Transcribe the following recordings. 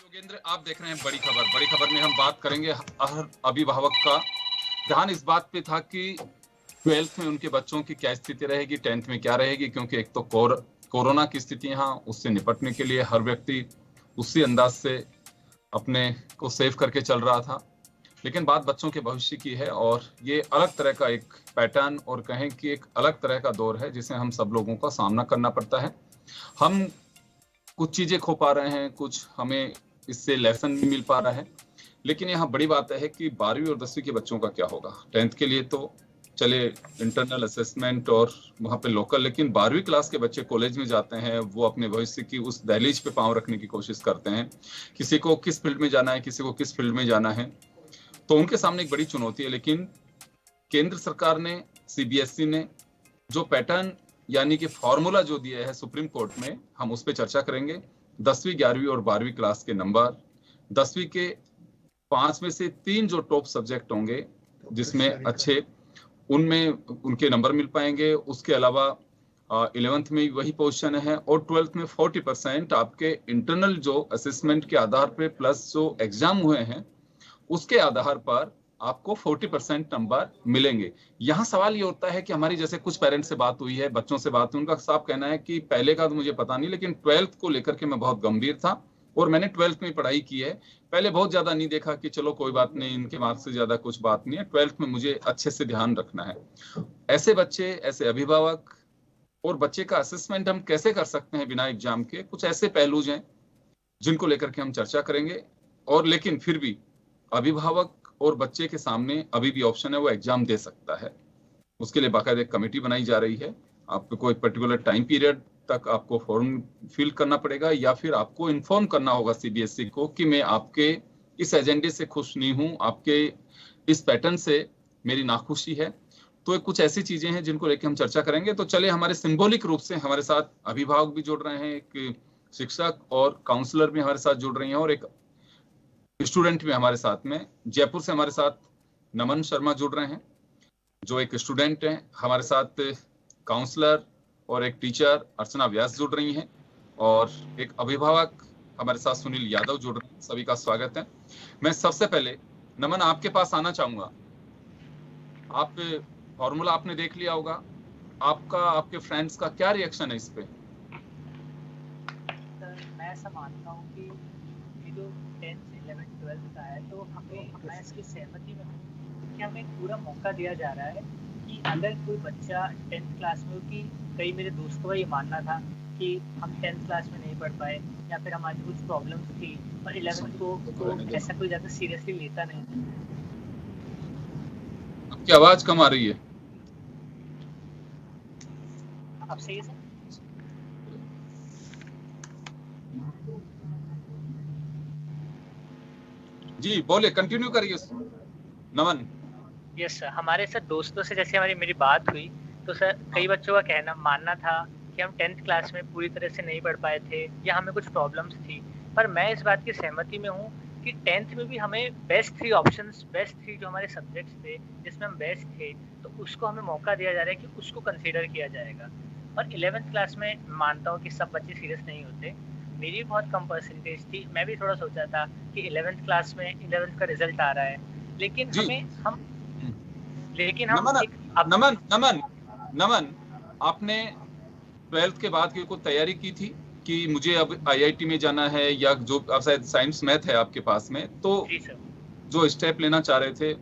योगेंद्र, आप देख रहे हैं बड़ी खबर। बड़ी खबर में हम बात करेंगे हर अभिभावक का ध्यान इस बात पे था कि 12th में उनके बच्चों की क्या स्थिति रहेगी, 10th में क्या रहेगी, क्योंकि एक तो कोरोना की स्थिति यहाँ, उससे निपटने के लिए हर व्यक्ति उसी अंदाज से अपने को सेव करके चल रहा था। लेकिन बात बच्चों के भविष्य की है और ये अलग तरह का एक पैटर्न और कहें कि एक अलग तरह का दौर है जिसे हम सब लोगों का सामना करना पड़ता है। हम कुछ चीजें खो पा रहे हैं, कुछ हमें इससे लेसन भी मिल पा रहा है। लेकिन यहाँ बड़ी बात है कि 12वीं और 10वीं के बच्चों का क्या होगा। 10th के लिए तो चले इंटरनल असेसमेंट और वहाँ पे लोकल, लेकिन 12वीं क्लास के बच्चे कॉलेज में जाते हैं, वो अपने भविष्य की उस दहलीज पे पांव रखने की कोशिश करते हैं। किसी को किस फील्ड में जाना है, किसी को किस फील्ड में जाना है, तो उनके सामने एक बड़ी चुनौती है। लेकिन केंद्र सरकार ने, सीबीएसई ने जो पैटर्न यानी कि फॉर्मूला जो दिया है सुप्रीम कोर्ट में, हम उस पर चर्चा करेंगे। 10वीं, 11वीं और 12वीं क्लास के नंबर, 10वीं के 5 में से 3 जो टॉप सब्जेक्ट होंगे जिसमें अच्छे, उनमें उनके नंबर मिल पाएंगे। उसके अलावा 11th में वही पोजीशन है और 12th में 40% आपके इंटरनल जो असेसमेंट के आधार पे प्लस जो एग्जाम हुए हैं उसके आधार पर आपको 40% नंबर मिलेंगे। यहाँ सवाल ये होता है कि हमारी जैसे कुछ पेरेंट्स से बात हुई है, बच्चों से बात हुई, उनका साफ कहना है कि पहले का तो मुझे पता नहीं, लेकिन 12th को लेकर के मैं बहुत गंभीर था और मैंने 12th में पढ़ाई की है। पहले बहुत ज्यादा नहीं देखा कि चलो कोई बात नहीं, इनके मार्क्स से ज्यादा कुछ बात नहीं है, 12th में मुझे अच्छे से ध्यान रखना है। ऐसे बच्चे, ऐसे अभिभावक और बच्चे का असेसमेंट हम कैसे कर सकते हैं बिना एग्जाम के, कुछ ऐसे पहलू हैं जिनको लेकर के हम चर्चा करेंगे। और लेकिन फिर भी अभिभावक और बच्चे के सामने अभी भी ऑप्शन है, वो एग्जाम दे सकता है। उसके लिए बाकायदा एक कमेटी बनाई जा रही है। आपको एक पर्टिकुलर टाइम पीरियड तक आपको फॉर्म फिल करना पड़ेगा या फिर आपको इन्फॉर्म करना होगा सीबीएसई को कि मैं आपके इस एजेंडे से खुश नहीं हूं, आपके इस पैटर्न से मेरी नाखुशी है। तो कुछ ऐसी चीजें हैं जिनको लेकर हम चर्चा करेंगे। तो चले, हमारे सिंबॉलिक रूप से हमारे साथ अभिभावक भी जुड़ रहे हैं, एक शिक्षक और काउंसलर भी हमारे साथ जुड़ रही हैं और एक स्टूडेंट भी हमारे साथ में। जयपुर से हमारे साथ नमन शर्मा जुड़ रहे हैं जो एक स्टूडेंट हैं। हमारे साथ काउंसलर और एक टीचर अर्चना व्यास जुड़ रही हैं और एक अभिभावक हमारे साथ सुनील यादव जुड़ रहे हैं। सभी का स्वागत है। मैं सबसे पहले नमन आपके पास आना चाहूंगा। आप फॉर्मूला आपने देख लिया होगा, आपका, आपके फ्रेंड्स का क्या रिएक्शन है इस पे? मैं ऐसा मानता हूँ कि ये जो 10th 11th 12th का है, तो मैं इसकी सहमति में हूँ कि हमें एक पूरा मौका दिया जा रहा है कि अगर कोई बच्चा 10th क्लास में हो, कि कई मेरे दोस्तों का ये मानना था कि हम 10th क्लास में नहीं पढ़ पाए या फिर हमारी कुछ प्रॉब्लम्स थी और 11th को तो ऐसा कोई ज़्यादा सीरियसली लेता नहीं। आपकी आवाज कम आ रही है। अब सही है सर? जी बोले, कंटिन्यू करिए नमन। यस सर, हमारे सर दोस्तों से जैसे हमारी बात हुई तो सर कई बच्चों का मानना था कि हम 10th क्लास में पूरी तरह से नहीं पढ़ पाए थे या हमें कुछ प्रॉब्लम्स थी। पर मैं इस बात की सहमति में हूँ कि 10th में भी हमें बेस्ट 3 ऑप्शंस, बेस्ट 3 जो हमारे सब्जेक्ट्स थे जिसमें हम बेस्ट थे, तो उसको हमें मौका दिया जा रहा है कि उसको कंसीडर किया जाएगा। और 11th क्लास में मानता हूँ कि सब बच्चे सीरियस नहीं होते। मेरी भी बहुत कम परसेंटेज थी, मैं भी थोड़ा सोचा था कि 11th क्लास में 11th का रिजल्ट आ रहा है, लेकिन नमन, आपने 12th के बाद की कोई तैयारी की थी कि मुझे अब आईआईटी में जाना है, या जो शायद साइंस मैथ है आपके पास में, तो जो स्टेप लेना चाह रहे थे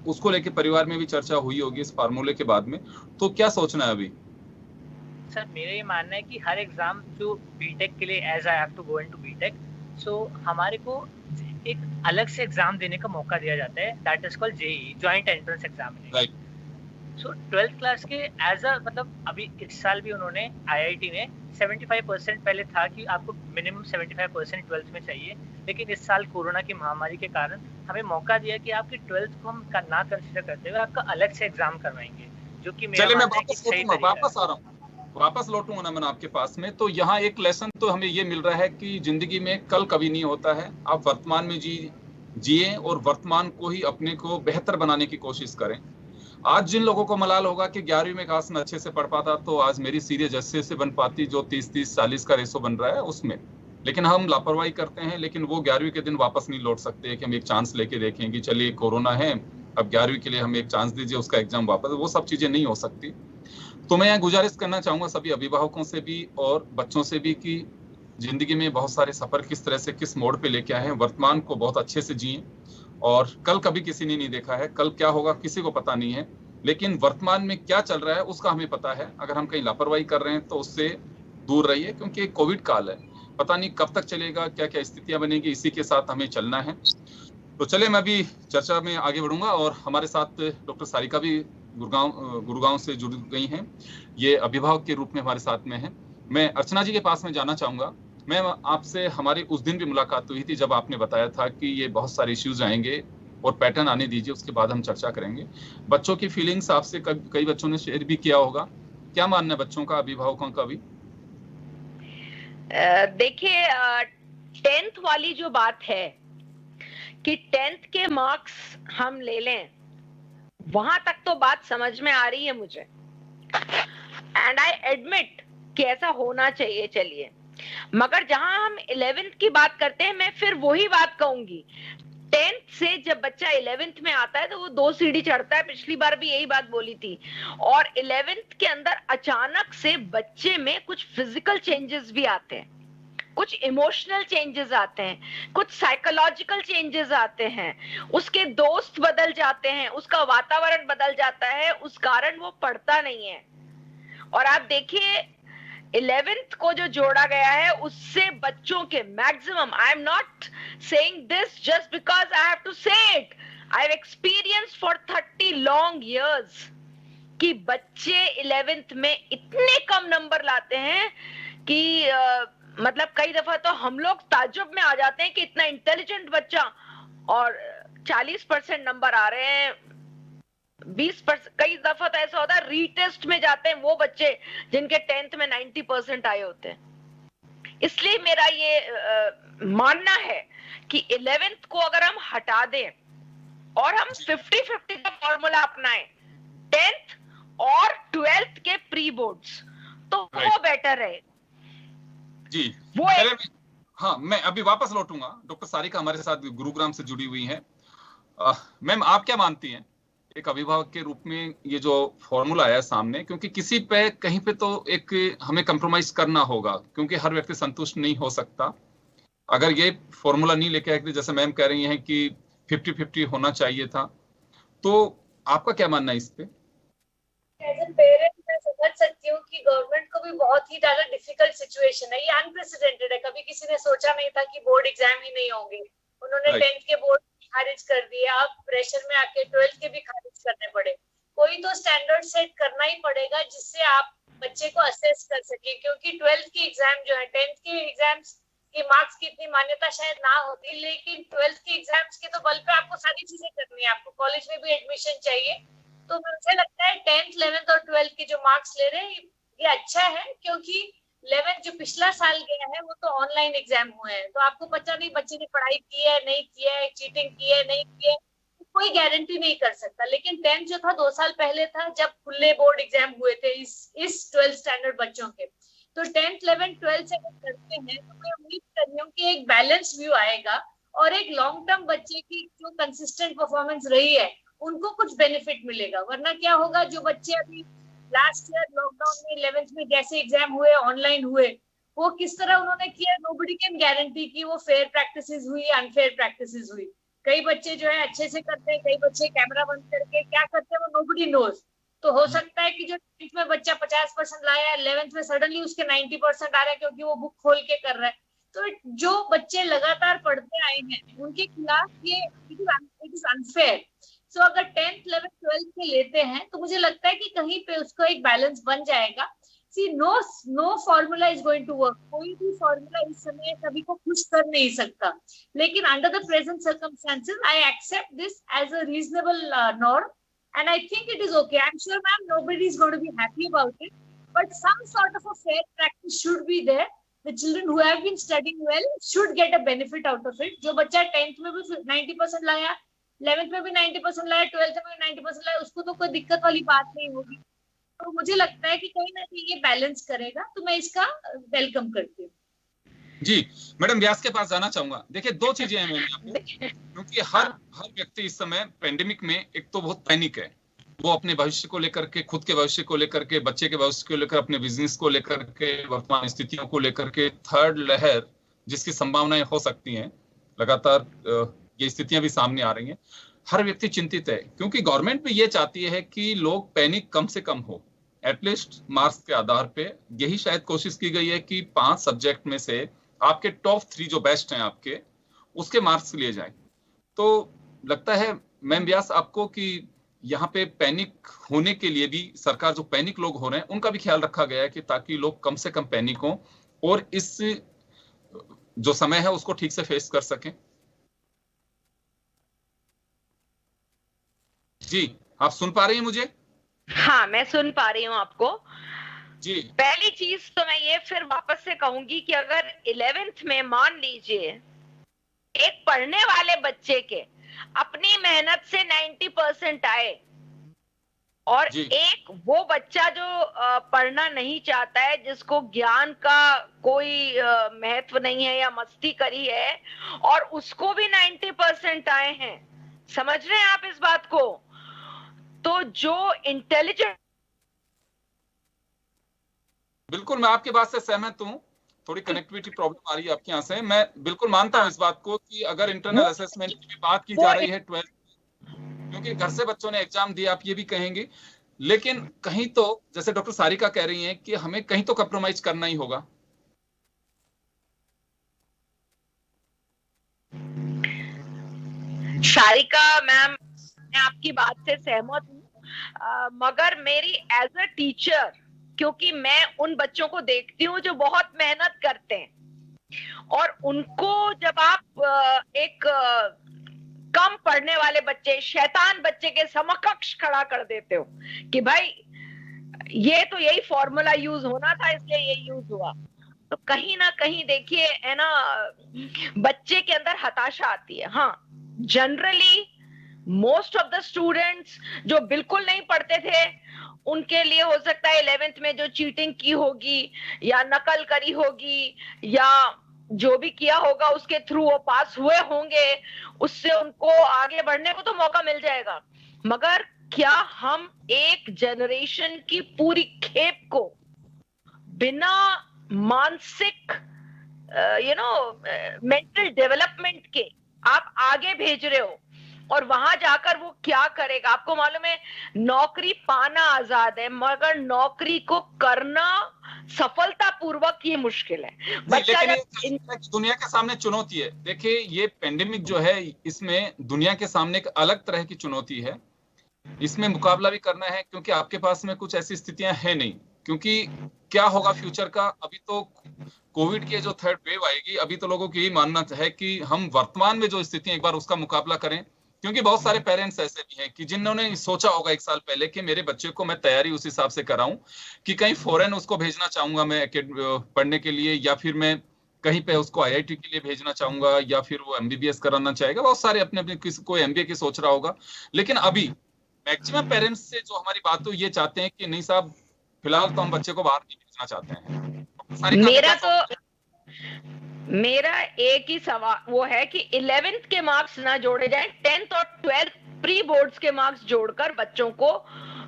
उसको लेके परिवार में भी चर्चा हुई होगी इस फार्मूले के बाद में, तो क्या सोचना है अभी? सर मेरा ये मानना है कि हर एग्जाम जो बीटेक के लिए, as I have to go into BTech, so हमारे को एक अलग से एग्जाम देने का मौका दिया जाता है, that is called JEE, joint entrance examination. Right. So 12th class के एज अ, मतलब अभी इस साल भी उन्होंने आईआईटी में 75% पहले था कि आपको मिनिमम 75% 12th में चाहिए, लेकिन इस साल कोरोना की महामारी के कारण हमें मौका दिया कि आपकी 12th को हम ना कंसिडर करते हुए आपका अलग से एग्जाम करवाएंगे, जो कि मेरा चलिए मैं मानना है कि वापस सही लौटूंगा, तरीका वापस आ है। रहा हूँ, वापस लौटूंगा ना मैं आपके पास में। तो यहाँ एक लेसन तो हमें ये मिल रहा है कि जिंदगी में कल कभी नहीं होता है। आप वर्तमान में जिए और वर्तमान को ही अपने को बेहतर बनाने की कोशिश करें। आज जिन लोगों को मलाल होगा कि 11वीं में काश मैं अच्छे से पढ़ पाता तो आज मेरी सीरीज अच्छे से बन पाती, जो 30-30-40 का रेशो बन रहा है उसमें। लेकिन हम लापरवाही करते हैं, लेकिन वो 11वीं के दिन वापस नहीं लौट सकते कि हम एक चांस लेके देखें कि चलिए कोरोना है, अब 11वीं के लिए हम एक चांस दीजिए, उसका एग्जाम वापस, वो सब चीजें नहीं हो सकती। तो मैं यहाँ गुजारिश करना चाहूंगा सभी अभिभावकों से भी और बच्चों से भी कि जिंदगी में बहुत सारे सफर किस तरह से किस मोड़ पे लेके आए हैं, वर्तमान को बहुत अच्छे से जिए। और कल कभी किसी ने नहीं देखा है, कल क्या होगा किसी को पता नहीं है, लेकिन वर्तमान में क्या चल रहा है उसका हमें पता है। अगर हम कहीं लापरवाही कर रहे हैं तो उससे दूर रहिए, क्योंकि कोविड काल है, पता नहीं कब तक चलेगा, क्या क्या स्थितियां बनेगी, इसी के साथ हमें चलना है। तो चलिए मैं अभी चर्चा में आगे बढ़ूंगा और हमारे साथ डॉक्टर सारिका भी गुड़गांव से जुड़ गई हैं, ये अभिभावक के रूप में हमारे साथ में हैं। मैं अर्चना जी के पास में जाना चाहूंगा। मैम आपसे हमारी उस दिन भी मुलाकात हुई थी जब आपने बताया था कि ये बहुत सारे इश्यूज आएंगे और पैटर्न आने दीजिए, उसके बाद हम चर्चा करेंगे। बच्चों की फीलिंग्स आपसे कई बच्चों ने शेयर भी किया होगा, क्या मानना है बच्चों का, अभिभावकों का भी? देखिए 10th वाली जो बात है कि 10th के मार्क्स हम ले लें, वहां तक तो बात समझ में आ रही है मुझे, एंड आई एडमिट कि ऐसा होना चाहिए। चलिए, मगर जहां हम 11th की बात करते हैं, मैं फिर वही बात कहूंगी, 10th से जब बच्चा 11th में आता है तो वो 2 सीढ़ी चढ़ता है, पिछली बार भी यही बात बोली थी। और 11th के अंदर अचानक से बच्चे में कुछ फिजिकल चेंजेस भी आते हैं, कुछ इमोशनल चेंजेस आते हैं, कुछ साइकोलॉजिकल चेंजेस आते हैं, उसके दोस्त बदल जाते हैं, उसका वातावरण बदल जाता है, उस कारण वो पढ़ता नहीं है। और आप देखिए 11th को जो जोड़ा गया है उससे बच्चों के maximum, I am not saying this just because I have to say it, I have experience for 30 long years कि बच्चे 11th में इतने कम नंबर लाते हैं कि मतलब कई दफा तो हम लोग ताज्जुब में आ जाते हैं कि इतना इंटेलिजेंट बच्चा, और 40% नंबर आ रहे हैं, 20%, कई दफा तो ऐसा होता है रीटेस्ट में जाते हैं वो बच्चे जिनके 10th में 90% आए होते हैं। इसलिए मेरा ये मानना है कि 11th को अगर हम हटा दें और हम 50-50 का फॉर्मूला अपनाएं, 10th और 12th के प्री बोर्ड्स, तो वो बेटर है जी। वो हाँ, मैं अभी वापस लौटूंगा। डॉक्टर सारिका हमारे साथ गुरुग्राम से जुड़ी हुई हैं। मैम आप क्या मानती हैं एक अभिभावक के रूप में, ये जो फॉर्मूला आया सामने, क्योंकि किसी पे कहीं पे तो एक हमें कंप्रोमाइज करना होगा, क्योंकि हर व्यक्ति संतुष्ट नहीं हो सकता। अगर ये फॉर्मूला नहीं लेके आए, जैसे मैम कह रही हैं कि 50-50 होना चाहिए था, तो आपका क्या मानना है इस पे? एज एन पेरेंट मैं समझ सकती हूँ कि गवर्नमेंट को भी बहुत ही ज्यादा डिफिकल्ट सिचुएशन है, ये अनप्रेसिडेंटेड है, कभी किसी ने सोचा नहीं था कि बोर्ड एग्जाम ही नहीं होंगे। उन्होंने 10th के बोर्ड खारिज कर दिए, अब प्रेशर में आके 12th के भी खारिज करने पड़े। कोई तो स्टैंडर्ड सेट करना ही पड़ेगा जिससे आप बच्चे को असेस कर सके, क्योंकि 12th की एग्जाम जो है, 10th के एग्जाम्स की मार्क्स की इतनी मान्यता शायद ना होती, लेकिन 12th के एग्जाम्स के तो बल पे आपको सारी चीजें करनी है, आपको कॉलेज में भी एडमिशन चाहिए। तो मुझे लगता है 10th, 11th और 12th के जो मार्क्स ले रहे हैं ये अच्छा है, क्योंकि 11th जो पिछला साल गया है वो तो ऑनलाइन एग्जाम हुए हैं, तो आपको पता नहीं बच्चे ने पढ़ाई की है नहीं की है, चीटिंग की है नहीं की है, कोई गारंटी नहीं कर सकता। लेकिन 10th जो था 2 साल पहले था, जब खुले बोर्ड एग्जाम हुए थे इस 12th स्टैंडर्ड बच्चों के। तो 10th, 11th, 12th से अगर करते हैं तो मैं उम्मीद कर रही हूँ कि एक बैलेंस व्यू आएगा और एक लॉन्ग टर्म बच्चे की जो कंसिस्टेंट परफॉर्मेंस रही है उनको कुछ बेनिफिट मिलेगा। वरना क्या होगा, जो बच्चे अभी लास्ट ईयर लॉकडाउन में 11th में जैसे एग्जाम हुए, ऑनलाइन हुए, वो किस तरह उन्होंने किया, नोबडी कैन गारंटी कि वो फेयर प्रैक्टिसेस हुई, अनफेयर प्रैक्टिसेस हुई। कई बच्चे जो है अच्छे से करते हैं, कई बच्चे कैमरा बंद करके क्या करते हैं वो नोबडी नोज। तो हो सकता है कि जो 10th में बच्चा 50% लाया, 11th में सडनली उसके 90% आ रहे हैं क्योंकि वो बुक खोल के कर रहा है। तो जो बच्चे लगातार पढ़ते आए हैं उनके खिलाफ ये इट इज अनफेयर। सो अगर 10th 11th 12th के लेते हैं तो मुझे लगता है कि कहीं पे उसको एक बैलेंस बन जाएगा। See no formula is going to work. कोई भी फॉर्मूला इस समय सभी को खुश कर नहीं सकता, लेकिन under the present circumstances I accept this as a reasonable norm and I think it is okay. I'm sure ma'am nobody is going to be happy about it, but some sort of a fair practice should be there. The children who have been studying well should get a benefit out of it. जो बच्चा 10th में भी 90% लाया, 11th में भी 90% लाया, 12th में भी 90% लाया, उसको तो कोई दिक्कत वाली बात नहीं होगी। तो मुझे लगता है कि कहीं ना कहीं ये बैलेंस करेगा, तो मैं इसका वेलकम करती हूँ। जी मैडम, व्यास के पास जाना चाहूंगा। देखिए, दो चीजें हैं मैम आपको, क्योंकि हर व्यक्ति इस समय पेंडेमिक में एक तो बहुत पैनिक है, वो अपने भविष्य को लेकर के, खुद के भविष्य को लेकर के, बच्चे के भविष्य को लेकर, अपने बिजनेस को लेकर के, वर्तमान स्थितियों को लेकर के, थर्ड लहर जिसकी संभावनाएं हो सकती हैं, लगातार ये स्थितियां भी सामने आ रही हैं। हर व्यक्ति चिंतित है, क्योंकि गवर्नमेंट भी ये चाहती है कि लोग पैनिक कम से कम हो, एटलीस्ट मार्क्स के आधार पे। यही शायद कोशिश की गई है कि 5 सब्जेक्ट में से आपके टॉप 3 जो बेस्ट हैं आपके, उसके मार्क्स लिए जाएं। तो लगता है मैम व्यास आपको कि यहाँ पे पैनिक होने के लिए भी सरकार, जो पैनिक लोग हो रहे हैं उनका भी ख्याल रखा गया है कि ताकि लोग कम से कम पैनिक हों और इस जो समय है उसको ठीक से फेस कर सकें। जी, आप सुन पा रही हैं मुझे? हाँ, मैं सुन पा रही हूँ आपको जी। पहली चीज तो मैं ये फिर वापस से कहूंगी कि अगर 11th में मान लीजिए एक पढ़ने वाले बच्चे के अपनी मेहनत से 90% आए और एक वो बच्चा जो पढ़ना नहीं चाहता है, जिसको ज्ञान का कोई महत्व नहीं है या मस्ती करी है, और उसको भी 90% आए हैं, समझ रहे हैं आप इस बात को? तो जो इंटेलिजेंट, बिल्कुल मैं आपकी बात से सहमत हूँ। थोड़ी कनेक्टिविटी प्रॉब्लम आ रही है आपके यहाँ से। मैं बिल्कुल मानता हूँ इस बात को कि अगर इंटरनल असेसमेंट की बात की जा रही है 12th, क्योंकि घर से बच्चों ने एग्जाम दिया, आप ये भी कहेंगे, लेकिन कहीं तो जैसे डॉक्टर सारिका कह रही हैं कि हमें कहीं तो कंप्रोमाइज करना ही होगा। सारिका मैम, मैं आपकी बात से सहमत हूँ, मगर मेरी एज अ टीचर, क्योंकि मैं उन बच्चों को देखती हूँ जो बहुत मेहनत करते हैं, और उनको जब आप एक कम पढ़ने वाले बच्चे, शैतान बच्चे के समकक्ष खड़ा कर देते हो कि भाई ये तो यही फॉर्मूला यूज होना था इसलिए ये यूज हुआ, तो कहीं ना कहीं देखिए है ना, बच्चे के अंदर हताशा आती है। हाँ, generally most of the students जो बिल्कुल नहीं पढ़ते थे, उनके लिए हो सकता है 11th में जो चीटिंग की होगी या नकल करी होगी या जो भी किया होगा उसके थ्रू वो पास हुए होंगे, उससे उनको आगे बढ़ने को तो मौका मिल जाएगा। मगर क्या हम एक जनरेशन की पूरी खेप को बिना मानसिक मेंटल डेवलपमेंट के आप आगे भेज रहे हो, और वहां जाकर वो क्या करेगा? आपको मालूम है, नौकरी पाना आजाद है, मगर नौकरी को करना सफलतापूर्वक ये मुश्किल है। बच्चा लेकिन दुनिया के सामने चुनौती है। देखिए, ये पेंडेमिक जो है, इसमें दुनिया के सामने एक अलग तरह की चुनौती है। इसमें मुकाबला भी करना है, क्योंकि आपके पास में कुछ ऐसी स्थितियां है नहीं। क्योंकि क्या होगा फ्यूचर का, अभी तो कोविड की जो थर्ड वेव आएगी, अभी तो लोगों को यही मानना है कि हम वर्तमान में जो स्थिति है एक बार उसका मुकाबला करें। क्योंकि बहुत सारे पेरेंट्स ऐसे भी हैं कि जिन्होंने सोचा होगा 1 साल पहले कि मेरे बच्चे को मैं तैयारी उस हिसाब से कराऊं कि कहीं फॉरेन उसको भेजना चाहूंगा मैं पढ़ने के लिए, या फिर मैं कहीं पे उसको IIT के लिए भेजना चाहूंगा, या फिर वो MBBS कराना चाहेगा। बहुत सारे अपने अपने कोई MBA की सोच रहा होगा। लेकिन अभी मैक्सिमम पेरेंट्स से जो हमारी बात हो, ये चाहते हैं कि नहीं साहब, फिलहाल तो हम बच्चे को बाहर नहीं भेजना चाहते हैं। मेरा एक ही सवाल वो है कि 11th के मार्क्स ना जोड़े जाएं, 10th और 12th प्री बोर्ड्स के मार्क्स जोड़कर बच्चों को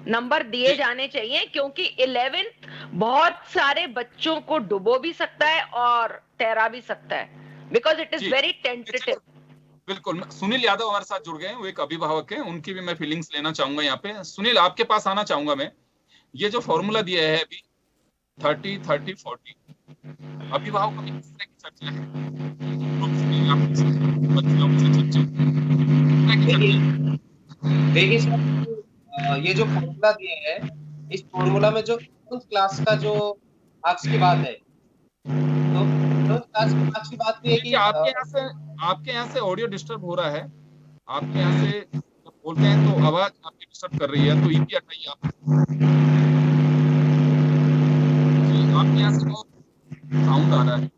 नंबर दिए जाने चाहिए, क्योंकि 11th बहुत सारे बच्चों को डुबो भी सकता है और तैरा भी सकता है, because it is very tentative. बिल्कुल। सुनील यादव हमारे साथ जुड़ गए हैं, वो एक अभिभावक हैं, उनकी भी मैं फीलिंग्स लेना चाहूंगा यहाँ पे। सुनील, आपके पास आना चाहूंगा मैं। ये जो फॉर्मूला दिया है अभी 30-30-40, अभिभावकों में किस तरह की चर्चा है? बच्चों से चर्चा, किस तरह की देखिए चर्चा? देखिए सर, ये जो फॉर्मूला दिए है, इस फॉर्मूला में जो 11th क्लास का जो मार्क्स की बात है, तो 11th क्लास के मार्क्स की बात भी है देखिए, कि आपके यहाँ से ऑडियो डिस्टर्ब हो रहा है। आपके यहाँ से जब बोलते हैं तो आवाज आपकी डिस्टर्ब कर रही है, तो ईपी हटाइए आप। जी, आपके यहाँ से बहुत साउंड आ रहा है।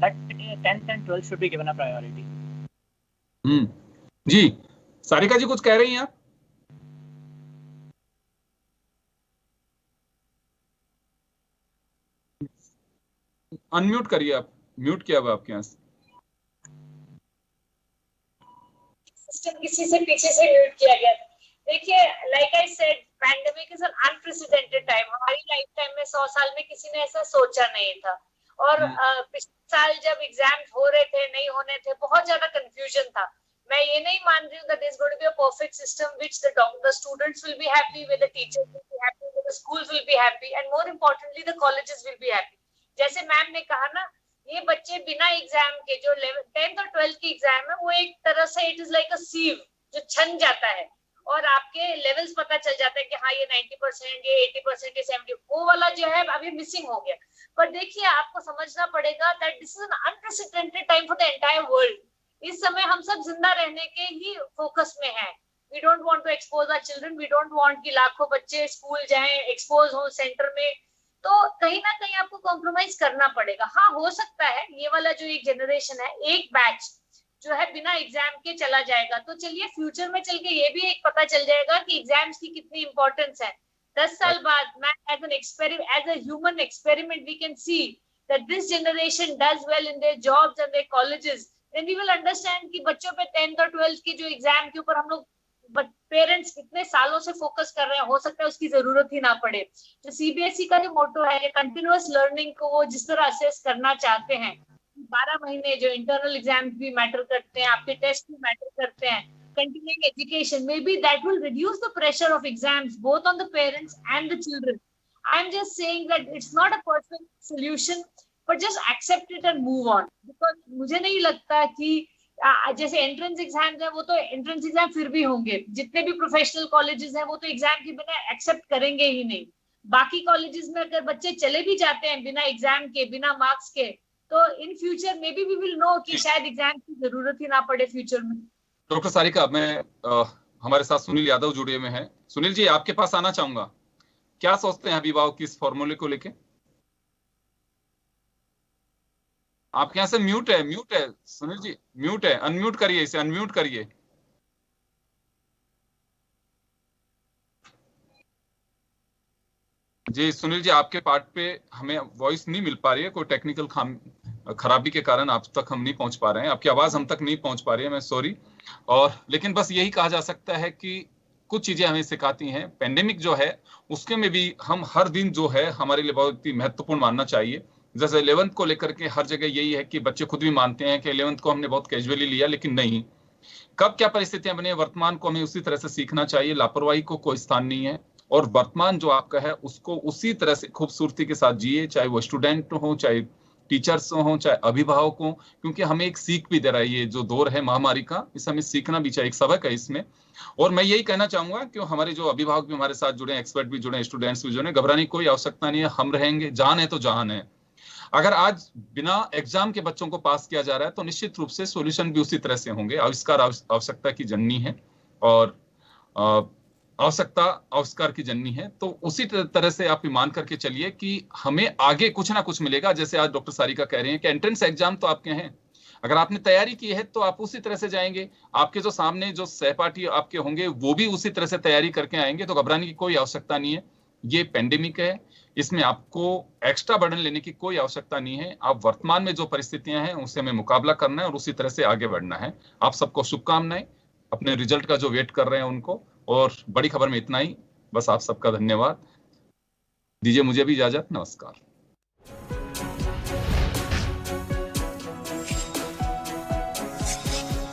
That 10th and 12th should be given a priority. जी, सारिका जी कुछ कह रही हैं आप? अनम्यूट करिए आप, म्यूट किया हुआ आपके यहाँ से। सिस्टम किसी से पीछे से म्यूट किया गया था। देखिए, like I said, pandemic is an unprecedented time. हमारी लाइफ टाइम में 100 साल में किसी ने ऐसा सोचा नहीं था। और पिछले साल जब एग्जाम हो रहे थे, नहीं होने थे, बहुत ज्यादा कंफ्यूजन था। मैं ये नहीं मान रही हूँ that there's going to be a perfect system which the students will be happy, where the teachers will be happy, where the schools will be happy, and more importantly the colleges will be happy. जैसे ma'am ने कहा ना, ये बच्चे बिना exam के जो 10th और 12th की एग्जाम है, वो एक तरह से इट इज लाइक अ सीव जो छन जाता है और आपके लेवल्स पता चल जाता है कि हाँ ये 90%, ये 80%, ये 70%, वो वाला जो है अभी मिसिंग हो गया। पर देखिए, आपको समझना पड़ेगा that this is an unprecedented time for the entire world. इस समय हम सब जिंदा रहने के ही फोकस में हैं। We don't want to expose our children, we don't want कि लाखों बच्चे स्कूल जाएं, एक्सपोज हो सेंटर में। तो कहीं ना कहीं आपको कॉम्प्रोमाइज करना पड़ेगा। हाँ, हो सकता है ये वाला जो एक जनरेशन है, एक बैच जो है बिना एग्जाम के चला जाएगा, तो चलिए फ्यूचर में चल के ये भी एक पता चल जाएगा कि एग्जाम्स की कितनी इंपॉर्टेंस है। 10 साल बाद मैं as a human experiment we can see that this generation does well in their jobs and their colleges, then we will understand कि बच्चों पे 10th और 12th की जो एग्जाम के ऊपर हम लोग पेरेंट्स कितने सालों से फोकस कर रहे हैं, हो सकता है उसकी जरूरत ही ना पड़े। तो सीबीएसई का जो मोटो है, कंटिन्यूअस लर्निंग को वो जिस तरह असेस करना चाहते हैं, 12 महीने जो इंटरनल एग्जाम्स भी मैटर करते हैं, आपके टेस्ट भी मैटर करते हैं, continuing education, maybe that will reduce the pressure of exams both on the parents and the children. I'm just saying that it's not a perfect solution, but just accept it and move on. Because मुझे नहीं लगता कि जैसे entrance exam है, वो तो entrance exam फिर भी होंगे। जितने भी प्रोफेशनल कॉलेजेस हैं वो तो एग्जाम के बिना एक्सेप्ट करेंगे ही नहीं। बाकी कॉलेजेस में अगर बच्चे चले भी जाते हैं बिना एग्जाम के, बिना मार्क्स के, तो in future maybe we will know कि शायद एग्जाम की जरूरत ही ना पड़े फ्यूचर में। डॉक्टर सारिका, मैं हमारे साथ सुनील यादव जुड़े हुए हैं। सुनील जी, आपके पास आना चाहूंगा। क्या सोचते हैं अभिभावक की इस फॉर्मूले को लेके? आपके यहाँ से म्यूट है सुनील जी, म्यूट है, अनम्यूट करिए इसे, अनम्यूट करिए। जी सुनील जी, आपके पार्ट पे हमें वॉइस नहीं मिल पा रही है, कोई टेक्निकल खराबी के कारण आप तक हम नहीं पहुंच पा रहे हैं, आपकी आवाज हम तक नहीं पहुंच पा रही है, मैं सॉरी। और लेकिन बस यही कहा जा सकता है कि कुछ चीजें हमें सिखाती हैं। पेंडेमिक जो है उसके में भी हम हर दिन जो है हमारे लिए बहुत ही महत्वपूर्ण मानना चाहिए। जैसे 11th को लेकर के हर जगह यही है कि बच्चे खुद भी मानते हैं कि 11th को हमने बहुत कैजुअली लिया, लेकिन नहीं, कब क्या परिस्थितियां बने, वर्तमान को हमें उसी तरह से सीखना चाहिए। लापरवाही को कोई स्थान नहीं है, और वर्तमान जो आपका है उसको उसी तरह से खूबसूरती के साथ जिए, चाहे वो स्टूडेंट हो, चाहे टीचर्स हो, चाहे अभिभावक हो, क्योंकि हमें एक सीख भी दे रहा है ये जो दौर है महामारी का, इस हमें सीखना भी चाहिए, एक सबक है इसमें। और मैं यही कहना चाहूंगा कि हमारे जो अभिभावक भी हमारे साथ जुड़े, एक्सपर्ट भी जुड़े, स्टूडेंट्स भी जुड़े, घबराने की कोई आवश्यकता नहीं है, हम रहेंगे, जान है तो जहान है। अगर आज बिना एग्जाम के बच्चों को पास किया जा रहा है तो निश्चित रूप से सॉल्यूशन भी उसी तरह से होंगे। आविष्कार आवश्यकता की जननी है, और आवश्यकता आविष्कार की जननी है, तो उसी तरह से आप मान करके चलिए कि हमें आगे कुछ ना कुछ मिलेगा। जैसे आज डॉक्टर सारिका कह रहे हैं कि एंट्रेंस एग्जाम तो आपके हैं, अगर आपने तैयारी की है तो आप उसी तरह से जाएंगे, आपके जो सामने जो सहपाठी आपके होंगे वो भी उसी तरह से तैयारी करके आएंगे, तो घबराने की कोई आवश्यकता नहीं है। ये पेंडेमिक है, इसमें आपको एक्स्ट्रा बर्डन लेने की कोई आवश्यकता नहीं है। आप वर्तमान में जो परिस्थितियां हैं उससे हमें मुकाबला करना है और उसी तरह से आगे बढ़ना है। आप सबको शुभकामनाएं, अपने रिजल्ट का जो वेट कर रहे हैं उनको। और बड़ी खबर में इतना ही, बस आप सबका धन्यवाद, दीजिए मुझे भी इजाजत, नमस्कार।